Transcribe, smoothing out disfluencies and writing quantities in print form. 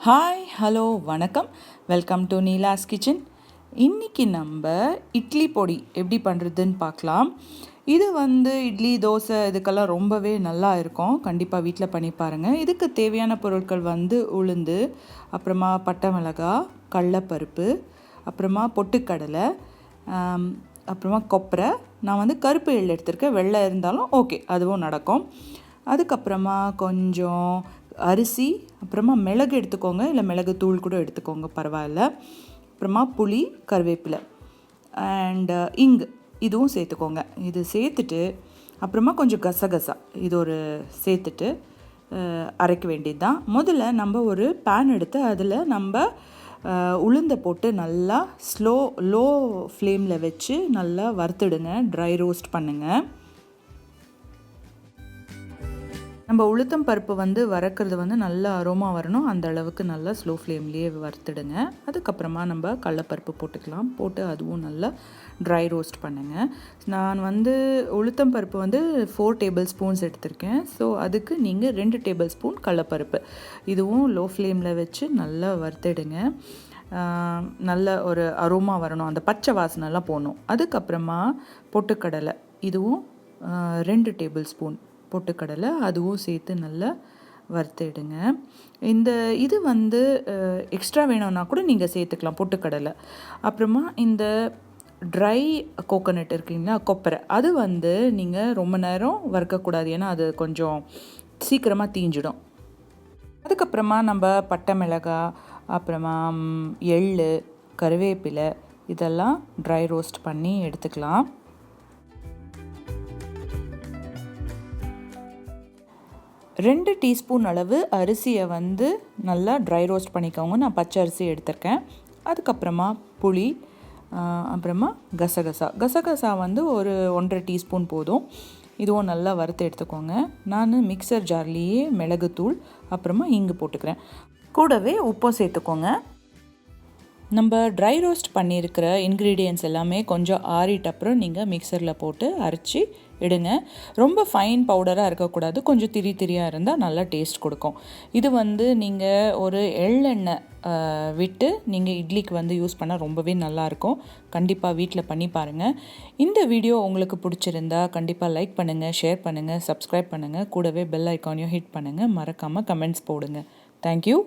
Hi hello வணக்கம், welcome to Neela's kitchen. இன்றைக்கி நம்ம இட்லி பொடி எப்படி பண்ணுறதுன்னு பார்க்கலாம். இது இட்லி தோசை இதுக்கெல்லாம் ரொம்பவே நல்லா இருக்கும். கண்டிப்பாக வீட்டில் பண்ணி பாருங்கள். இதுக்கு தேவையான பொருட்கள் உளுந்து, அப்புறமா பட்டை மிளகாய், கடலைப்பருப்பு, அப்புறமா பொட்டுக்கடலை, அப்புறமா கொப்பரை. நான் கருப்பு எள் எடுத்திருக்கேன், வெள்ளை இருந்தாலும் ஓகே, அதுவும் நடக்கும். அதுக்கப்புறமா கொஞ்சம் அரிசி, அப்புறமா மிளகு எடுத்துக்கோங்க, இல்லை மிளகு தூள் கூட எடுத்துக்கோங்க, பரவாயில்ல. அப்புறமா புளி, கருவேப்பிலை அண்ட் இங்கு இதுவும் சேர்த்துக்கோங்க. இது சேர்த்துட்டு அப்புறமா கொஞ்சம் கசகசா இது ஒரு சேர்த்துட்டு அரைக்க வேண்டியது தான். முதல்ல நம்ம ஒரு பேன் எடுத்து அதில் நம்ம உளுந்தை போட்டு நல்லா லோ ஃப்ளேமில் வச்சு நல்லா வறுத்துடுங்க, ட்ரை ரோஸ்ட் பண்ணுங்கள். நம்ம உளுத்தம் பருப்பு வறுக்கிறது நல்லா அரோமா வரணும், அந்த அளவுக்கு நல்லா ஸ்லோ ஃப்ளேம்லேயே வறுத்துடுங்க. அதுக்கப்புறமா நம்ம கடலைப்பருப்பு போட்டுக்கலாம், போட்டு அதுவும் நல்லா ட்ரை ரோஸ்ட் பண்ணுங்கள். நான் உளுத்தம் பருப்பு 4 டேபிள் ஸ்பூன்ஸ் எடுத்திருக்கேன். ஸோ அதுக்கு நீங்கள் 2 டேபிள் ஸ்பூன் கடலைப்பருப்பு இதுவும் லோ ஃப்ளேமில் வச்சு நல்லா வறுத்துடுங்க. நல்ல ஒரு அரோமா வரணும், அந்த பச்சை வாசனைலாம் போகணும். அதுக்கப்புறமா பொட்டுக்கடலை இதுவும் 2 டேபிள் ஸ்பூன் பொட்டுக்கடலை அதுவும் சேர்த்து நல்லா வறுத்துடுங்க. இது எக்ஸ்ட்ரா வேணும்னா கூட நீங்கள் சேர்த்துக்கலாம் பொட்டுக்கடலை. அப்புறமா இந்த ட்ரை கோகோனட் இருக்குங்களா, கொப்பரை, அது நீங்கள் ரொம்ப நேரம் வறுக்கக்கூடாது, ஏன்னா அது கொஞ்சம் சீக்கிரமாக தீஞ்சிடும். அதுக்கப்புறமா நம்ம பட்டை மிளகாய், அப்புறமா எள், கருவேப்பிலை இதெல்லாம் ட்ரை ரோஸ்ட் பண்ணி எடுத்துக்கலாம். 2 டீஸ்பூன் அளவு அரிசியை நல்லா ட்ரை ரோஸ்ட் பண்ணிக்கோங்க. நான் பச்சை அரிசி எடுத்திருக்கேன். அதுக்கப்புறமா புளி, அப்புறமா கசகசா ஒரு 1.5 டீஸ்பூன் போதும். இதுவும் நல்லா வறுத்து எடுத்துக்கோங்க. நான் மிக்சர் ஜார்லேயே மிளகுத்தூள், அப்புறமா இங்கு போட்டுக்கிறேன். கூடவே உப்பும் சேர்த்துக்கோங்க. நம்ம ட்ரை ரோஸ்ட் பண்ணியிருக்கிற இன்க்ரீடியன்ட்ஸ் எல்லாமே கொஞ்சம் ஆறிட்ட அப்புறம் நீங்கள் மிக்சரில் போட்டு அரைச்சி எடுங்க. ரொம்ப ஃபைன் பவுடராக இருக்கக்கூடாது, கொஞ்சம் திரியாக இருந்தால் நல்லா டேஸ்ட் கொடுக்கும். இது நீங்கள் ஒரு எள்ளெண்ணெய் விட்டு நீங்கள் இட்லிக்கு யூஸ் பண்ணால் ரொம்பவே நல்லாயிருக்கும். கண்டிப்பாக வீட்டில் பண்ணி பாருங்கள். இந்த வீடியோ உங்களுக்கு பிடிச்சிருந்தா கண்டிப்பாக லைக் பண்ணுங்கள், ஷேர் பண்ணுங்கள், சப்ஸ்கிரைப் பண்ணுங்கள். கூடவே பெல் ஐக்கானையும் ஹிட் பண்ணுங்கள். மறக்காமல் கமெண்ட்ஸ் போடுங்க. தேங்க்யூ.